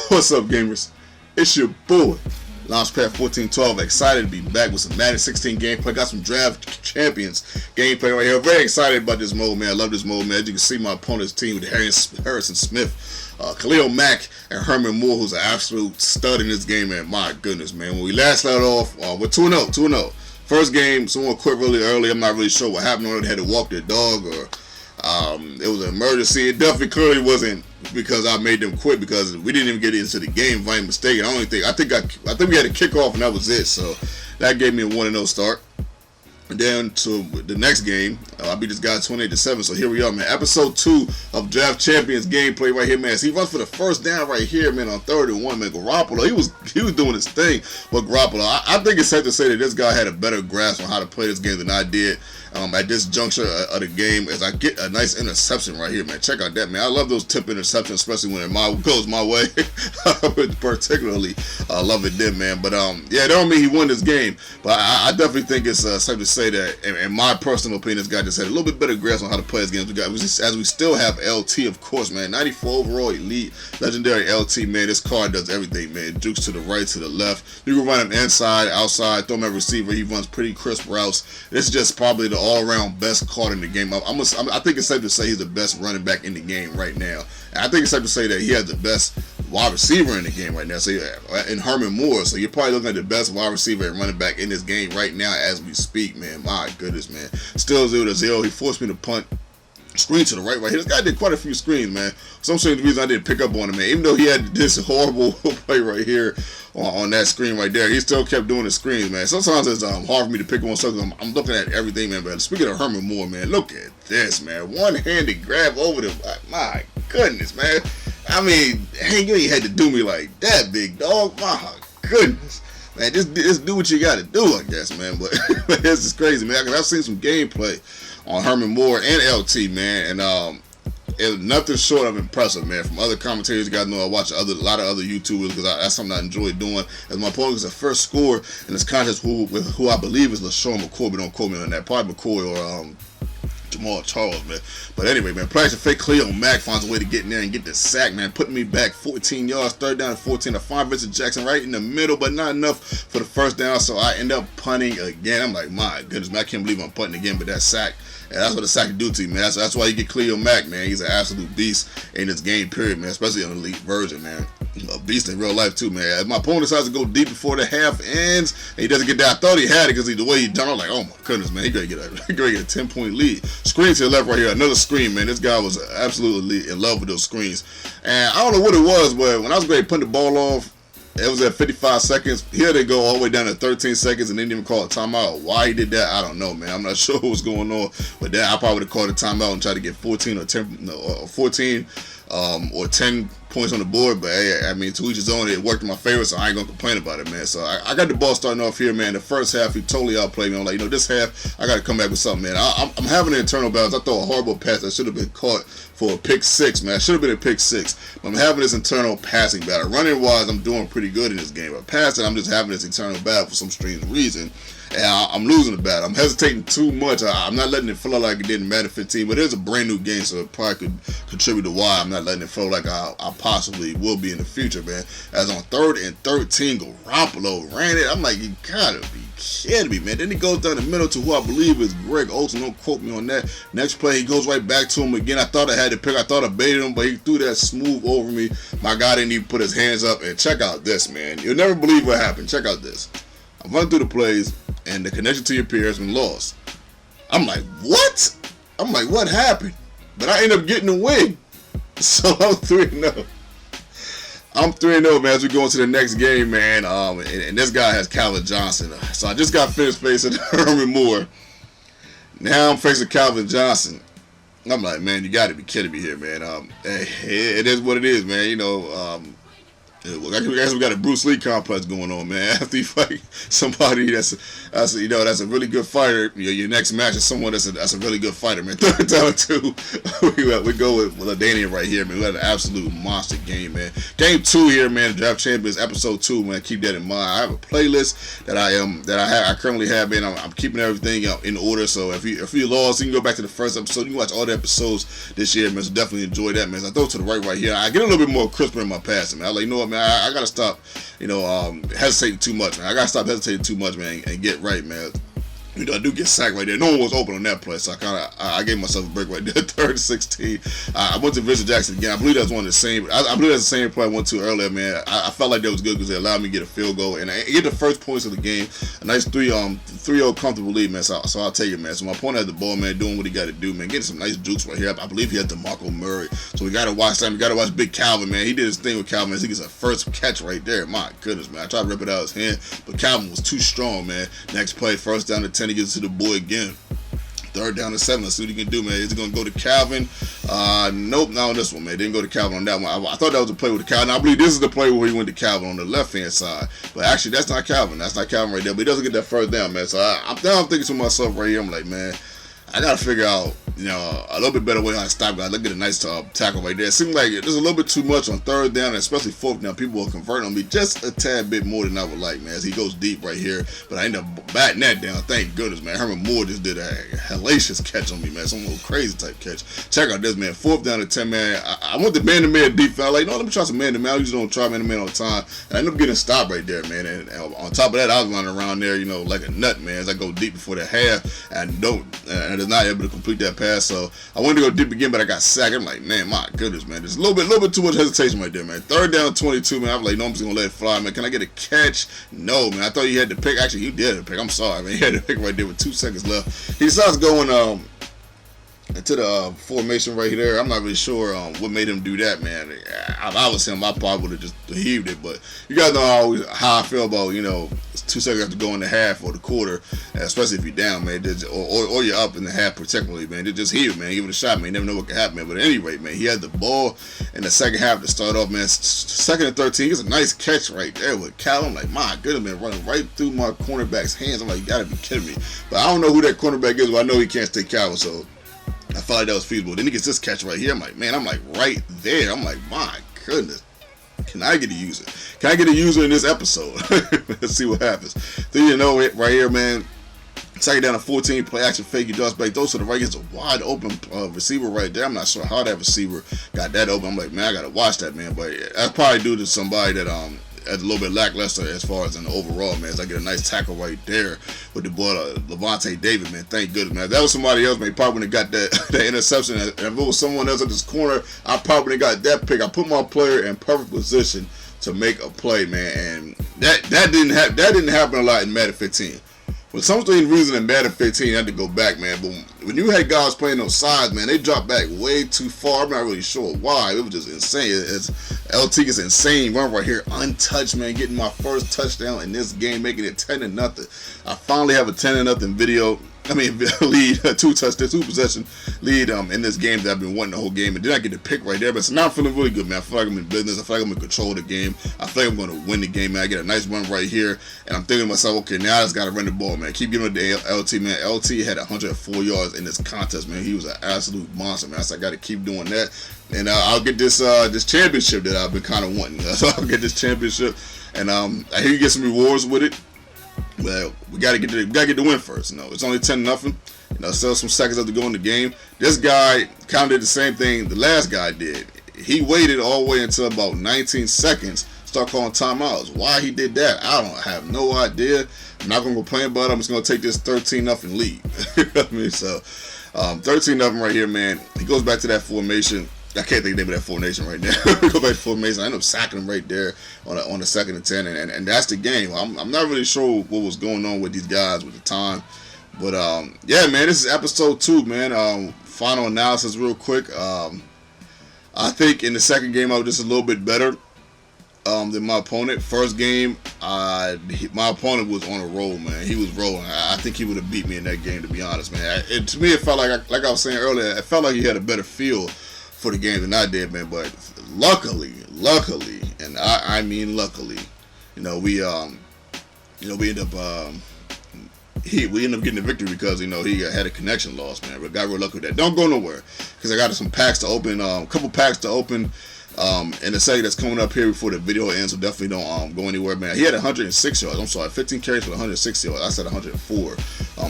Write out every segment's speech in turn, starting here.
What's up, gamers? It's your boy, Launchpad 1412. Excited to be back with some Madden 16 gameplay. Got some Draft Champions gameplay right here. Very excited about this mode, man. I love this mode, man. As you can see, my opponent's team with Harrison Smith, Khalil Mack, and Herman Moore, who's an absolute stud in this game, man. My goodness, man. When we last started off, we're 2-0, 2-0. First game, someone quit really early. I'm not really sure what happened. They had to walk their dog, or it was an emergency. It definitely clearly wasn't because I made them quit, because we didn't even get into the game, if I ain't mistaken. I think we had a kickoff and that was it. So that gave me a 1-0 start. And then to the next game, I beat this guy 28-7. So here we are, man. Episode 2 of Draft Champions gameplay right here, man. So he runs for the first down right here, man, on 3rd and 1, man. Garoppolo, he was doing his thing. But Garoppolo, I think it's safe to say that this guy had a better grasp on how to play this game than I did at this juncture of the game, as I get a nice interception right here, man. Check out that, man. I love those tip interceptions, especially when it goes my way. Particularly love it then, man. But yeah, that don't mean he won this game. But I definitely think it's safe to say that, in my personal opinion, this guy just had a little bit better grasp on how to play his games. As we still have LT, of course, man. 94 overall, elite, legendary LT, man. This card does everything, man. Jukes to the right, to the left. You can run him inside, outside, throw him at receiver. He runs pretty crisp routes. It's just probably the all-around best card in the game. I think it's safe to say he's the best running back in the game right now. And I think it's safe to say that he has the best wide receiver in the game right now. So in Herman Moore, so you're probably looking at the best wide receiver and running back in this game right now as we speak, man. My goodness, man. Still 0-0. He forced me to punt. Screen to the right here. This guy did quite a few screens, man. Some strange reason I didn't pick up on him, man. Even though he had this horrible play right here on that screen right there, he still kept doing the screens, man. Sometimes it's hard for me to pick on something. I'm looking at everything, man. But speaking of Herman Moore, man, look at this, man. One-handed grab over the... My goodness, man. I mean, hey, you ain't had to do me like that, big dog. My goodness. Man, just do what you got to do, I guess, man. But this is crazy, man. Because I've seen some gameplay on Herman Moore and LT, man, and it was nothing short of impressive, man. From other commentators, you guys know I watch a lot of other YouTubers, because that's something I enjoy doing. As my opponent is the first scorer in this contest, who I believe is LaShawn McCoy, but don't quote me on that. Probably McCoy or Jamal Charles, man. But anyway, man, practice fake Khalil Mack finds a way to get in there and get the sack, man, putting me back 14 yards, 3rd down and 14. I find Vincent Jackson right in the middle, but not enough for the first down, so I end up punting again. I'm like, my goodness, man, I can't believe I'm punting again, but that sack, and that's what a sack can do to you, man. That's why you get Khalil Mack, man. He's an absolute beast in this game, period, man, especially on the elite version, man. A beast in real life, too, man. As my opponent decides to go deep before the half ends, and he doesn't get that. I thought he had it because the way he dunked, I'm like, oh my goodness, man, he gonna get a 10-point lead. Screen to the left right here, another screen, man. This guy was absolutely in love with those screens. And I don't know what it was, but when I was ready to put the ball off, it was at 55 seconds. Here they go all the way down to 13 seconds and didn't even call a timeout. Why he did that, I don't know, man. I'm not sure what was going on. But that I probably would have called a timeout and tried to get 14 or 10, or 14 or 10 points on the board. But hey, I mean, to each his own. It worked in my favor, so I ain't gonna complain about it, man. So I got the ball starting off here, man. The first half, he totally outplayed me. I'm like, this half, I got to come back with something, man. I'm having an internal balance. I throw a horrible pass that should have been caught for a pick 6, man. Should have been a pick 6. But I'm having this internal passing battle. Running wise, I'm doing pretty good in this game. But passing, I'm just having this internal battle for some strange reason. And I'm losing the battle. I'm hesitating too much. I'm not letting it flow like it did in Madden 15. But it's a brand new game, so it probably could contribute to why I'm not letting it flow like I possibly will be in the future, man. As on 3rd and 13, Garoppolo ran it. I'm like, you gotta be kidding me, man. Then he goes down the middle to who I believe is Greg Olsen. Don't quote me on that. Next play, he goes right back to him again. I thought I had to pick. I thought I baited him, but he threw that smooth over me. My guy didn't even put his hands up. And check out this, man. You'll never believe what happened. Check out this. I'm running through the plays, and the connection to your peer has been lost. I'm like, what? I'm like, what happened? But I end up getting the win. So I'm 3-0. I'm 3-0, man, as we go into the next game, man. And this guy has Calvin Johnson. So I just got finished facing Herman Moore. Now I'm facing Calvin Johnson. I'm like, man, you got to be kidding me here, man. It is what it is, man. I guess we got a Bruce Lee complex going on, man. After you fight somebody that's a really good fighter, your next match is someone that's a really good fighter, man. 3rd down and 2. We go with LaDainian right here, man. We had an absolute monster game, man. Game 2 here, man. Draft Champions episode 2, man. Keep that in mind. I have a playlist that I currently have, man. I'm keeping everything in order. So if you lost, you can go back to the first episode. You can watch all the episodes this year, man. So definitely enjoy that, man. So I throw it to the right here. I get a little bit more crisper in my passing, man. I like, man, I gotta stop, hesitating too much, man. I gotta stop hesitating too much, man, and get right, man. I do get sacked right there. No one was open on that play, so I gave myself a break right there. 3rd and 16. I went to Vincent Jackson again. I believe that's one of the same. I believe that's the same play I went to earlier, man. I felt like that was good because it allowed me to get a field goal and I get the first points of the game. A nice 3-0 comfortable lead, man. So I'll tell you, man. So my opponent had the ball, man, doing what he got to do, man. Getting some nice jukes right here. I believe he had DeMarco Murray. So we got to watch that. We got to watch Big Calvin, man. He did his thing with Calvin. I think it's a first catch right there. My goodness, man. I tried to rip it out of his hand, but Calvin was too strong, man. Next play, 1st down to 10. He gets to the boy again. 3rd down to 7. Let's see what he can do, man. Is he going to go to Calvin? Nope, not on this one, man. Didn't go to Calvin on that one. I thought that was a play with the Calvin. I believe this is the play where he went to Calvin on the left-hand side. But actually, that's not Calvin. That's not Calvin right there. But he doesn't get that 1st down, man. So I'm thinking to myself right here, I'm like, man, I got to figure out, a little bit better way how to stop guys. Look at a nice tackle right there. It seems like there's a little bit too much on 3rd down, and especially 4th down. People will convert on me just a tad bit more than I would like, man, as he goes deep right here. But I end up batting that down. Thank goodness, man. Herman Moore just did a hellacious catch on me, man. Some little crazy type catch. Check out this, man. 4th down to 10, man. I went to man-to-man defense. I was like, no, let me try some man-to-man. I usually don't try man-to-man all the time. And I ended up getting stopped right there, man. And on top of that, I was running around there, like a nut, man, as I go deep before the half. And I was not able to complete that pass. So I wanted to go deep again, but I got sacked. I'm like, man, my goodness, man. There's a little bit too much hesitation right there, man. 3rd down 22, man. I'm like, no, I'm just going to let it fly, man. Can I get a catch? No, man. I thought he had to pick. Actually, he did have to pick. I'm sorry, man. He had to pick right there with 2 seconds left. He starts going into the formation right there. I'm not really sure what made him do that, man. If I was him, I probably would have just heaved it. But you guys know how I feel about, 2 seconds after going the half or the quarter, especially if you're down, man, or you're up in the half particularly, man. Just heave it, man. Give it a shot, man. You never know what can happen, man. But at any rate, man, he had the ball in the second half to start off, man. 2nd and 13. He gets a nice catch right there with Cal. I'm like, my goodness, man, running right through my cornerback's hands. I'm like, you got to be kidding me. But I don't know who that cornerback is, but I know he can't stay Calvin, so I felt like that was feasible. Then he gets this catch right here. I'm like, man, right there. I'm like, my goodness. Can I get a user? Can I get a user in this episode? Let's see what happens. 3-0 right here, man. 2nd down to 14. Play action fake. He does back. Those to the right. Gets a wide open receiver right there. I'm not sure how that receiver got that open. I'm like, man, I got to watch that, man. But that's probably due to somebody that a little bit lackluster as far as an overall, man. As I get a nice tackle right there with the boy Levante David, man. Thank goodness, man. If that was somebody else, man, he probably wouldn't have got that interception. And if it was someone else at this corner, I probably wouldn't have got that pick. I put my player in perfect position to make a play, man. And that didn't happen a lot in Madden 15. For some strange reason in Madden 15, I had to go back, man. But when you had guys playing those sides, man, they dropped back way too far. I'm not really sure why. It was just insane. LT is insane. Run right here, untouched, man. Getting my first touchdown in this game, making it 10-0. I finally have a 10-0 video. Lead, 2 possession lead in this game that I've been wanting the whole game. And then I get the pick right there. But so now I'm feeling really good, man. I feel like I'm in business. I feel like I'm in control of the game. I feel like I'm going to win the game, man. I get a nice run right here. And I'm thinking to myself, okay, now I just got to run the ball, man. Keep giving it to LT, man. LT had 104 yards in this contest, man. He was an absolute monster, man. So I got to keep doing that. And I'll get this championship that I've been kind of wanting. So I'll get this championship. And I hear you get some rewards with it. Well, we gotta get the win first. It's only 10-0. Still some seconds left to go in the game. This guy kind of did the same thing the last guy did. He waited all the way until about 19 seconds. Start calling timeouts. Why he did that, I have no idea. I'm not gonna complain about it. I'm just gonna take this 13-0 lead. You know what I mean? So 13-0 right here, man. He goes back to that formation. I can't think of the name of that formation right now. We go back to formation. I end up sacking him right there on the 2nd and 10, and that's the game. I'm not really sure what was going on with these guys with the time, but yeah, man, this is episode 2, man. Final analysis, real quick. I think in the second game I was just a little bit better than my opponent. First game, my opponent was on a roll, man. He was rolling. I think he would have beat me in that game, to be honest, man. To me, it felt like I was saying earlier, it felt like he had a better feel for the game than I did, man. But luckily, and I mean luckily, we end up getting the victory because he had a connection loss, man. But got real lucky with that. Don't go nowhere because I got some packs to open, a couple packs to open. In the second that's coming up here before the video ends, so definitely don't go anywhere, man. He had 106 yards. I'm sorry, 15 carries for 106 yards. I said 104.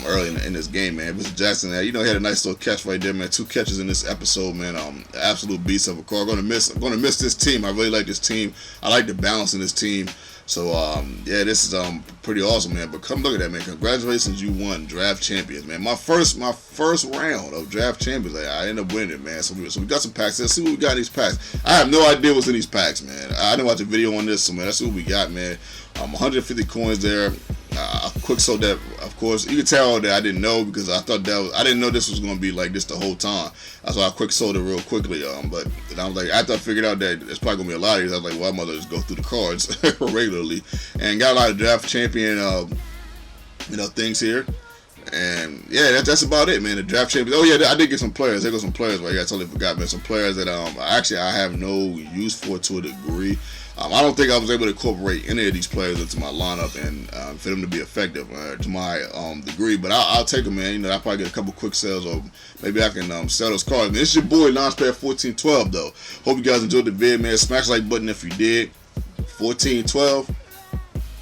early in this game, man. Mr. Jackson, he had a nice little catch right there, man. 2 catches in this episode, man. Absolute beast of a car. I'm gonna miss this team. I really like this team. I like the balance in this team. So yeah, this is pretty awesome, man. But come look at that, man. Congratulations, you won draft champions, man. My first round of draft champions, I ended up winning it, man. So we got some packs. Let's see what we got in these packs. I have no idea what's in these packs, man. I didn't watch a video on this, so man, let's see what we got, man. 150 coins there. Quick sold that, of course. You can tell that I didn't know, because I didn't know this was gonna be like this the whole time. That's why I quick sold it real quickly. But I was like, after I figured out that it's probably gonna be a lot of these, I was like, well, I'm gonna just go through the cards regularly, and got a lot of draft champion, things here. And yeah, that's about it, man. The draft champions. Oh yeah, I did get some players. There go some players. Right? I totally forgot, man. Some players that actually I have no use for to a degree. I don't think I was able to incorporate any of these players into my lineup and for them to be effective to my degree. But I'll take them, man. I'll probably get a couple quick sales, or maybe I can sell those cards. Man, it's your boy Launchpad1412, though. Hope you guys enjoyed the vid, man. Smash the like button if you did. 1412,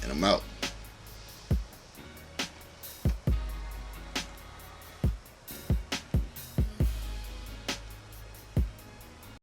and I'm out.